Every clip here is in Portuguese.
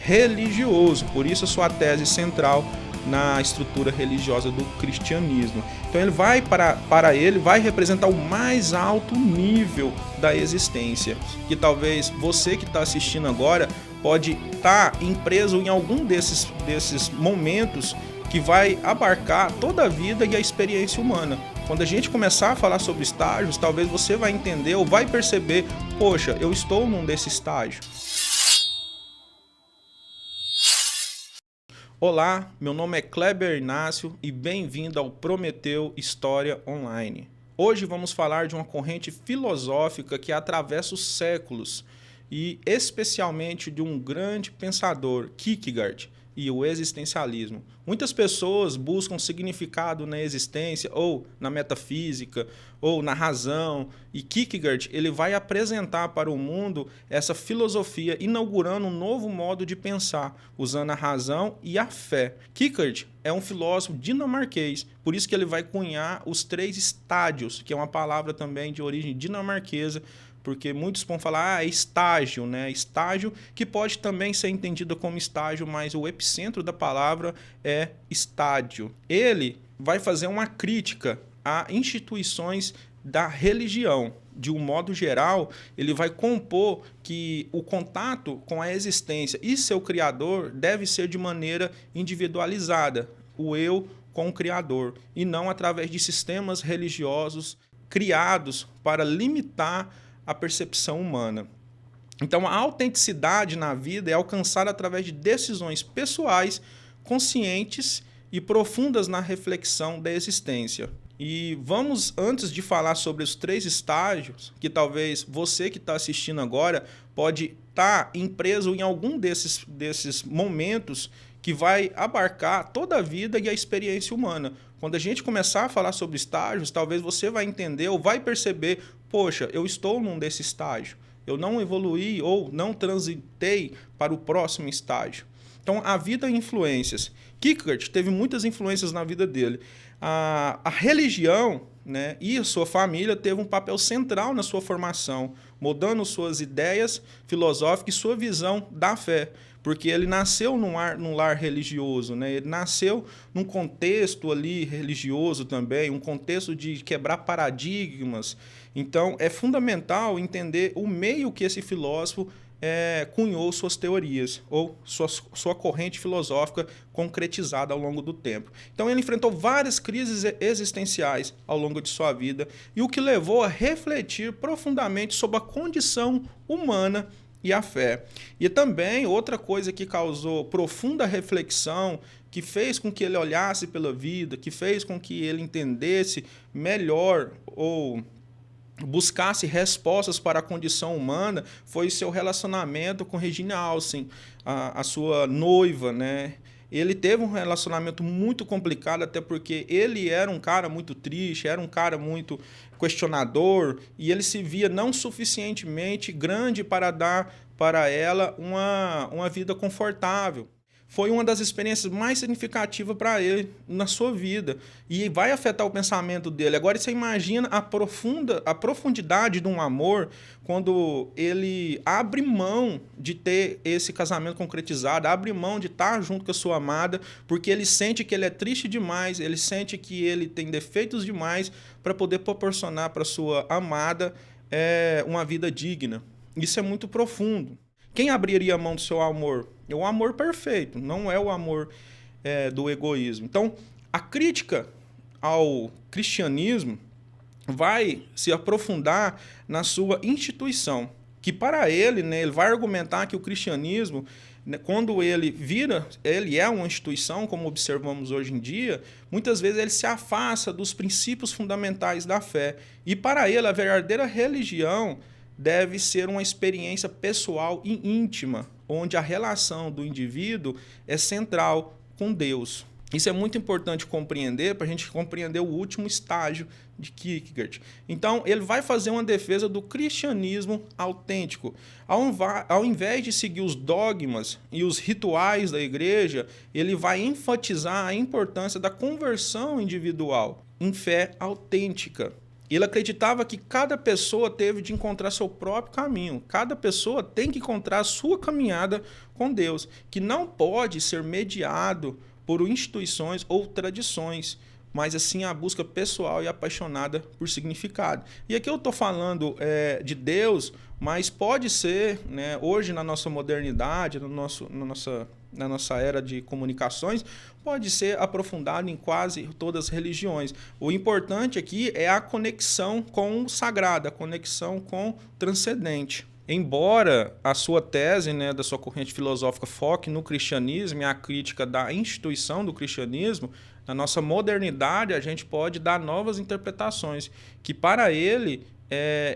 religioso. Por isso a sua tese central na estrutura religiosa do cristianismo. Então ele vai, para ele, vai representar o mais alto nível da existência. Que talvez você que está assistindo agora pode estar preso em algum desses momentos que vai abarcar toda a vida e a experiência humana. Quando a gente começar a falar sobre estágios, talvez você vai entender ou vai perceber, poxa, eu estou num desse estágio. Olá, meu nome é Kleber Inácio e bem-vindo ao Prometeu História Online. Hoje vamos falar de uma corrente filosófica que atravessa os séculos e especialmente de um grande pensador, Kierkegaard, e o existencialismo. Muitas pessoas buscam significado na existência ou na metafísica ou na razão, e Kierkegaard ele vai apresentar para o mundo essa filosofia, inaugurando um novo modo de pensar, usando a razão e a fé. Kierkegaard é um filósofo dinamarquês, por isso que ele vai cunhar os 3 estádios, que é uma palavra também de origem dinamarquesa, porque muitos vão falar, é estágio, né? Estágio que pode também ser entendido como estágio, mas o epicentro da palavra é estádio. Ele vai fazer uma crítica a instituições da religião. De um modo geral, ele vai compor que o contato com a existência e seu criador deve ser de maneira individualizada, o eu com o criador, e não através de sistemas religiosos criados para limitar a percepção humana. Então, a autenticidade na vida é alcançada através de decisões pessoais, conscientes e profundas na reflexão da existência. E vamos, antes de falar sobre os 3 estágios, que talvez você que está assistindo agora pode estar preso em algum desses momentos que vai abarcar toda a vida e a experiência humana. Quando a gente começar a falar sobre estágios, talvez você vai entender ou vai perceber, poxa, eu estou num desse estágio, eu não evoluí ou não transitei para o próximo estágio. Então, a vida e influências. Kierkegaard teve muitas influências na vida dele. A religião, né, e a sua família teve um papel central na sua formação, moldando suas ideias filosóficas e sua visão da fé. Porque ele nasceu num lar religioso, né? Ele nasceu num contexto ali religioso também, um contexto de quebrar paradigmas. Então, é fundamental entender o meio que esse filósofo cunhou suas teorias, ou sua corrente filosófica concretizada ao longo do tempo. Então, ele enfrentou várias crises existenciais ao longo de sua vida, e o que levou a refletir profundamente sobre a condição humana e a fé. E também outra coisa que causou profunda reflexão, que fez com que ele olhasse pela vida, que fez com que ele entendesse melhor ou buscasse respostas para a condição humana, foi seu relacionamento com Regina Alsing, a sua noiva, né? Ele teve um relacionamento muito complicado, até porque ele era um cara muito triste, era um cara muito questionador, e ele se via não suficientemente grande para dar para ela uma vida confortável. Foi uma das experiências mais significativas para ele na sua vida. E vai afetar o pensamento dele. Agora você imagina a profundidade de um amor quando ele abre mão de ter esse casamento concretizado, abre mão de estar junto com a sua amada, porque ele sente que ele é triste demais, ele sente que ele tem defeitos demais para poder proporcionar para sua amada uma vida digna. Isso é muito profundo. Quem abriria a mão do seu amor? É o amor perfeito, não é o amor do egoísmo. Então, a crítica ao cristianismo vai se aprofundar na sua instituição, que para ele, né, ele vai argumentar que o cristianismo, né, quando ele é uma instituição, como observamos hoje em dia, muitas vezes ele se afasta dos princípios fundamentais da fé. E para ele, a verdadeira religião deve ser uma experiência pessoal e íntima, onde a relação do indivíduo é central com Deus. Isso é muito importante compreender para a gente compreender o último estágio de Kierkegaard. Então, ele vai fazer uma defesa do cristianismo autêntico. Ao invés de seguir os dogmas e os rituais da igreja, ele vai enfatizar a importância da conversão individual em fé autêntica. Ele acreditava que cada pessoa teve de encontrar seu próprio caminho. Cada pessoa tem que encontrar a sua caminhada com Deus, que não pode ser mediado por instituições ou tradições, mas assim a busca pessoal e apaixonada por significado. E aqui eu estou falando de Deus, mas pode ser, né, hoje na nossa modernidade, na nossa era de comunicações, pode ser aprofundado em quase todas as religiões. O importante aqui é a conexão com o sagrado, a conexão com o transcendente. Embora a sua tese, né, da sua corrente filosófica foque no cristianismo e a crítica da instituição do cristianismo, na nossa modernidade a gente pode dar novas interpretações, que para ele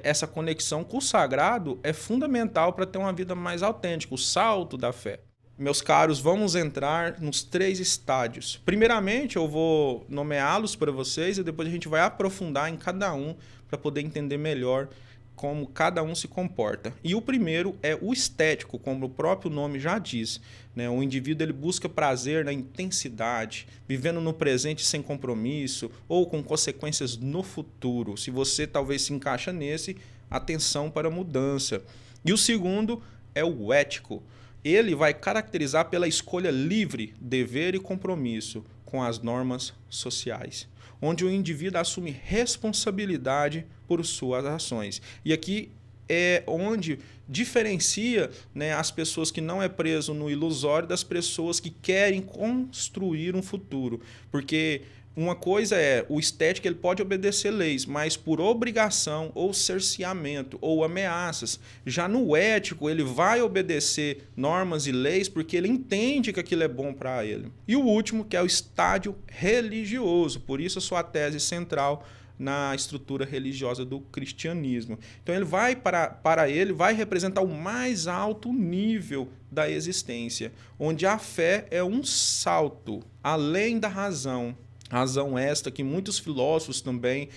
essa conexão com o sagrado é fundamental para ter uma vida mais autêntica, o salto da fé. Meus caros, vamos entrar nos 3 estádios. Primeiramente, eu vou nomeá-los para vocês e depois a gente vai aprofundar em cada um para poder entender melhor como cada um se comporta. E o primeiro é o estético, como o próprio nome já diz, né? O indivíduo ele busca prazer na intensidade, vivendo no presente sem compromisso ou com consequências no futuro. Se você talvez se encaixa nesse, atenção para a mudança. E o segundo é o ético. Ele vai caracterizar pela escolha livre, dever e compromisso com as normas sociais, onde o indivíduo assume responsabilidade por suas ações. E aqui é onde diferencia, né, as pessoas que não é preso no ilusório das pessoas que querem construir um futuro. Porque uma coisa é, o estético ele pode obedecer leis, mas por obrigação ou cerceamento ou ameaças. Já no ético, ele vai obedecer normas e leis porque ele entende que aquilo é bom para ele. E o último, que é o estádio religioso, por isso a sua tese central na estrutura religiosa do cristianismo. Então ele vai para ele vai representar o mais alto nível da existência, onde a fé é um salto além da razão. Razão esta que muitos filósofos também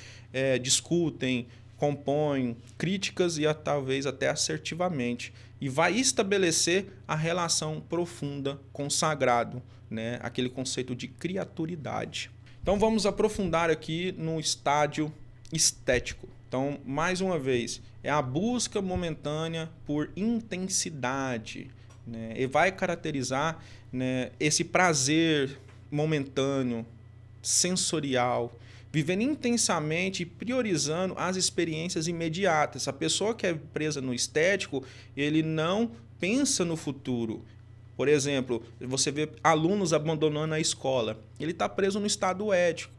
discutem, compõem críticas e talvez até assertivamente. E vai estabelecer a relação profunda com o sagrado, né? Aquele conceito de criaturidade. Então vamos aprofundar aqui no estádio estético. Então, mais uma vez, é a busca momentânea por intensidade, né? E vai caracterizar, né, esse prazer momentâneo, sensorial, vivendo intensamente e priorizando as experiências imediatas. A pessoa que é presa no estético, ele não pensa no futuro. Por exemplo, você vê alunos abandonando a escola. Ele está preso no estado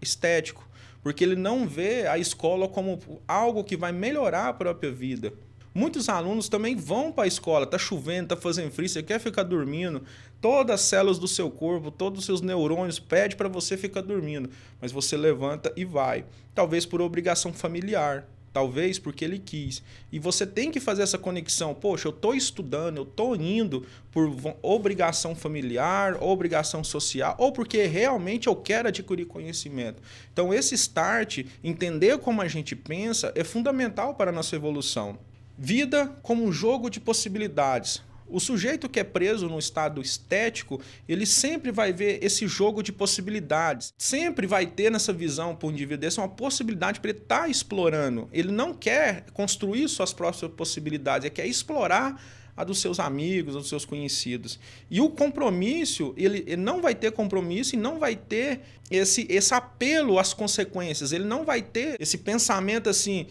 estético, porque ele não vê a escola como algo que vai melhorar a própria vida. Muitos alunos também vão para a escola, está chovendo, está fazendo frio, você quer ficar dormindo, todas as células do seu corpo, todos os seus neurônios pedem para você ficar dormindo, mas você levanta e vai. Talvez por obrigação familiar, talvez porque ele quis. E você tem que fazer essa conexão. Poxa, eu estou estudando, eu estou indo por obrigação familiar, obrigação social, ou porque realmente eu quero adquirir conhecimento. Então esse start, entender como a gente pensa, é fundamental para a nossa evolução. Vida como um jogo de possibilidades. O sujeito que é preso no estado estético, ele sempre vai ver esse jogo de possibilidades. Sempre vai ter nessa visão para o indivíduo desse uma possibilidade para ele estar explorando. Ele não quer construir suas próprias possibilidades, ele quer explorar a dos seus amigos, a dos seus conhecidos. E o compromisso, ele não vai ter compromisso e não vai ter esse apelo às consequências. Ele não vai ter esse pensamento assim,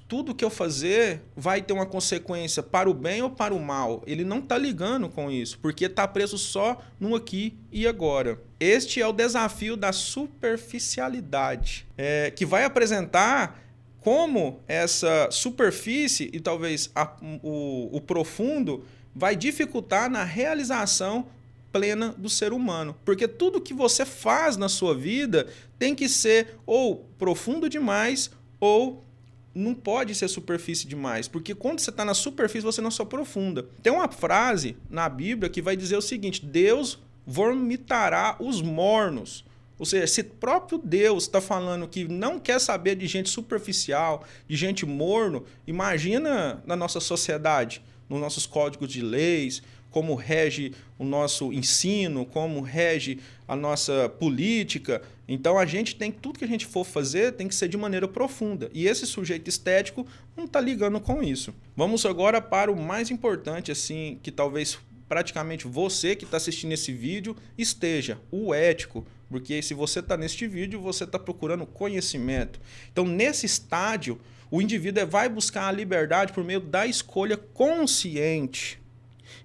tudo que eu fazer vai ter uma consequência para o bem ou para o mal. Ele não está ligando com isso, porque está preso só no aqui e agora. Este é o desafio da superficialidade, que vai apresentar como essa superfície e talvez o profundo vai dificultar na realização plena do ser humano. Porque tudo que você faz na sua vida tem que ser ou profundo demais ou não pode ser superfície demais, porque quando você está na superfície, você não se aprofunda. Tem uma frase na Bíblia que vai dizer o seguinte: Deus vomitará os mornos. Ou seja, se próprio Deus está falando que não quer saber de gente superficial, de gente morno, imagina na nossa sociedade, nos nossos códigos de leis, como rege o nosso ensino, como rege a nossa política. Então, tudo que a gente for fazer tem que ser de maneira profunda. E esse sujeito estético não está ligando com isso. Vamos agora para o mais importante, assim, que talvez praticamente você que está assistindo esse vídeo esteja, o ético. Porque se você está neste vídeo, você está procurando conhecimento. Então, nesse estágio, o indivíduo vai buscar a liberdade por meio da escolha consciente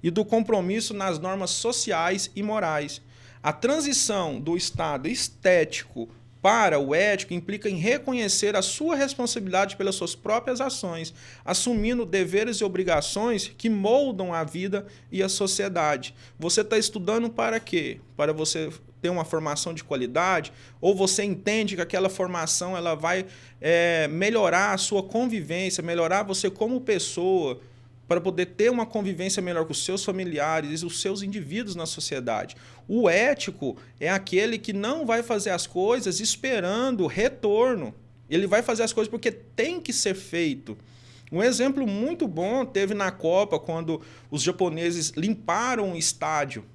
e do compromisso nas normas sociais e morais. A transição do estado estético para o ético implica em reconhecer a sua responsabilidade pelas suas próprias ações, assumindo deveres e obrigações que moldam a vida e a sociedade. Você está estudando para quê? Para você ter uma formação de qualidade? Ou você entende que aquela formação ela vai melhorar a sua convivência, melhorar você como pessoa, para poder ter uma convivência melhor com os seus familiares e os seus indivíduos na sociedade. O ético é aquele que não vai fazer as coisas esperando retorno. Ele vai fazer as coisas porque tem que ser feito. Um exemplo muito bom teve na Copa, quando os japoneses limparam o estádio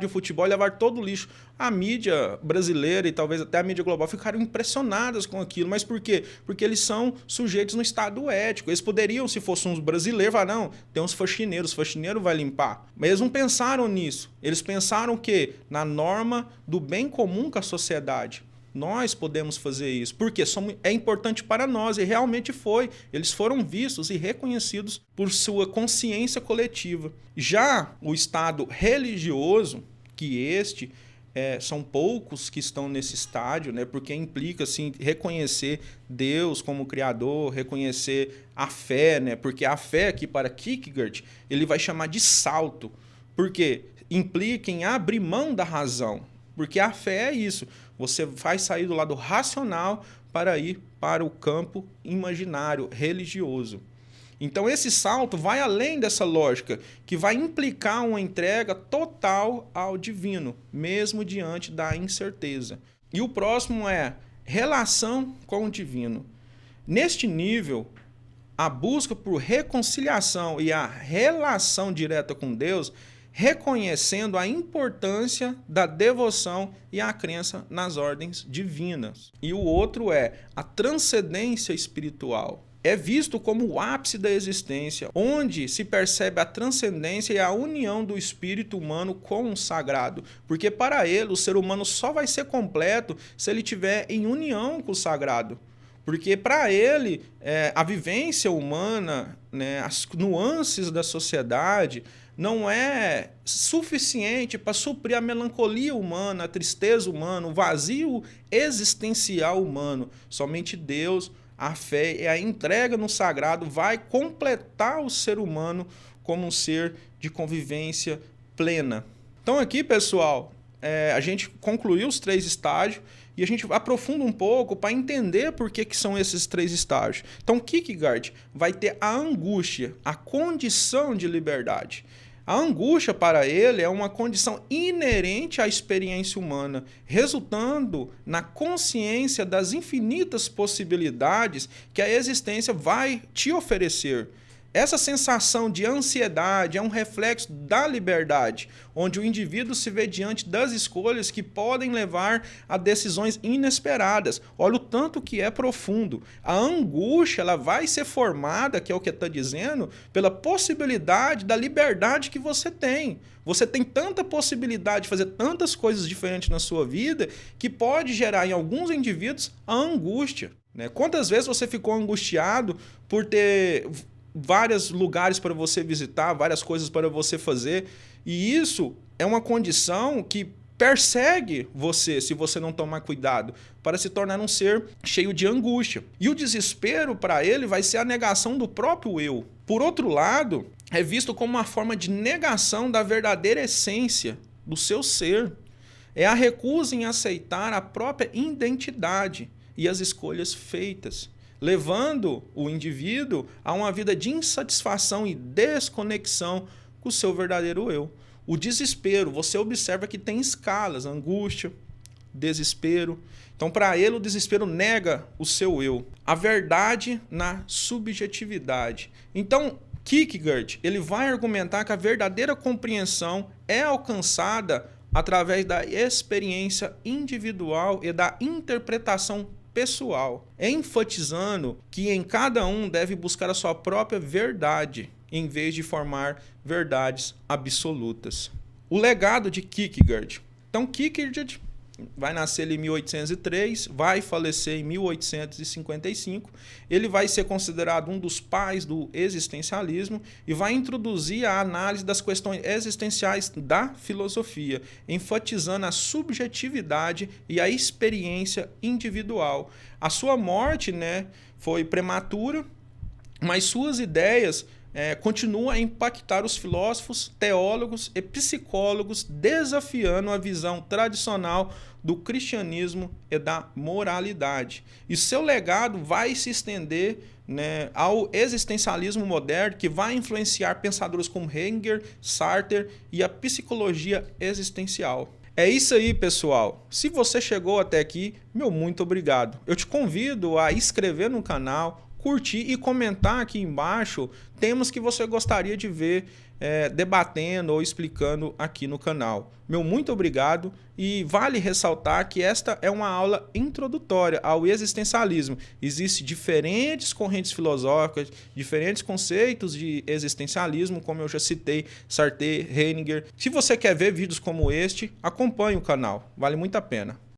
de futebol e levaram todo o lixo. A mídia brasileira e talvez até a mídia global ficaram impressionadas com aquilo. Mas por quê? Porque eles são sujeitos no estado ético. Eles poderiam, se fossem uns brasileiros, falar, não, tem uns faxineiros, o faxineiro vai limpar. Mas eles não pensaram nisso. Eles pensaram que na norma do bem comum com a sociedade. Nós podemos fazer isso, porque é importante para nós, e realmente foi. Eles foram vistos e reconhecidos por sua consciência coletiva. Já o estado religioso, que são poucos que estão nesse estágio, né, porque implica assim, reconhecer Deus como Criador, reconhecer a fé, né, porque a fé aqui para Kierkegaard, ele vai chamar de salto, porque implica em abrir mão da razão. Porque a fé é isso. Você vai sair do lado racional para ir para o campo imaginário, religioso. Então, esse salto vai além dessa lógica, que vai implicar uma entrega total ao divino, mesmo diante da incerteza. E o próximo é relação com o divino. Neste nível, a busca por reconciliação e a relação direta com Deus, reconhecendo a importância da devoção e a crença nas ordens divinas. E o outro é a transcendência espiritual. É visto como o ápice da existência, onde se percebe a transcendência e a união do espírito humano com o sagrado. Porque para ele, o ser humano só vai ser completo se ele estiver em união com o sagrado. Porque para ele, a vivência humana, né, as nuances da sociedade, não é suficiente para suprir a melancolia humana, a tristeza humana, o vazio existencial humano. Somente Deus, a fé e a entrega no sagrado vai completar o ser humano como um ser de convivência plena. Então aqui, pessoal, a gente concluiu os 3 estágios e a gente aprofunda um pouco para entender por que são esses 3 estágios. Então, Kierkegaard vai ter a angústia, a condição de liberdade. A angústia, para ele, é uma condição inerente à experiência humana, resultando na consciência das infinitas possibilidades que a existência vai te oferecer. Essa sensação de ansiedade é um reflexo da liberdade, onde o indivíduo se vê diante das escolhas que podem levar a decisões inesperadas. Olha o tanto que é profundo. A angústia ela vai ser formada, que é o que está dizendo, pela possibilidade da liberdade que você tem. Você tem tanta possibilidade de fazer tantas coisas diferentes na sua vida que pode gerar em alguns indivíduos a angústia. Né? Quantas vezes você ficou angustiado por ter vários lugares para você visitar, várias coisas para você fazer, e isso é uma condição que persegue você, se você não tomar cuidado, para se tornar um ser cheio de angústia. E o desespero, para ele, vai ser a negação do próprio eu. Por outro lado, é visto como uma forma de negação da verdadeira essência do seu ser. É a recusa em aceitar a própria identidade e as escolhas feitas, levando o indivíduo a uma vida de insatisfação e desconexão com o seu verdadeiro eu. O desespero, você observa que tem escalas, angústia, desespero. Então, para ele, o desespero nega o seu eu. A verdade na subjetividade. Então, Kierkegaard, ele vai argumentar que a verdadeira compreensão é alcançada através da experiência individual e da interpretação pessoal, enfatizando que em cada um deve buscar a sua própria verdade, em vez de formar verdades absolutas. O legado de Kierkegaard. Então, Kierkegaard vai nascer em 1803, vai falecer em 1855. Ele vai ser considerado um dos pais do existencialismo e vai introduzir a análise das questões existenciais da filosofia, enfatizando a subjetividade e a experiência individual. A sua morte, foi prematura, mas suas ideias continua a impactar os filósofos, teólogos e psicólogos, desafiando a visão tradicional do cristianismo e da moralidade. E seu legado vai se estender ao existencialismo moderno, que vai influenciar pensadores como Heidegger, Sartre e a psicologia existencial. É isso aí, pessoal. Se você chegou até aqui, meu muito obrigado. Eu te convido a inscrever no canal, curtir e comentar aqui embaixo temas que você gostaria de ver debatendo ou explicando aqui no canal. Meu muito obrigado, e vale ressaltar que esta é uma aula introdutória ao existencialismo. Existem diferentes correntes filosóficas, diferentes conceitos de existencialismo, como eu já citei, Sartre, Heidegger. Se você quer ver vídeos como este, acompanhe o canal, vale muito a pena.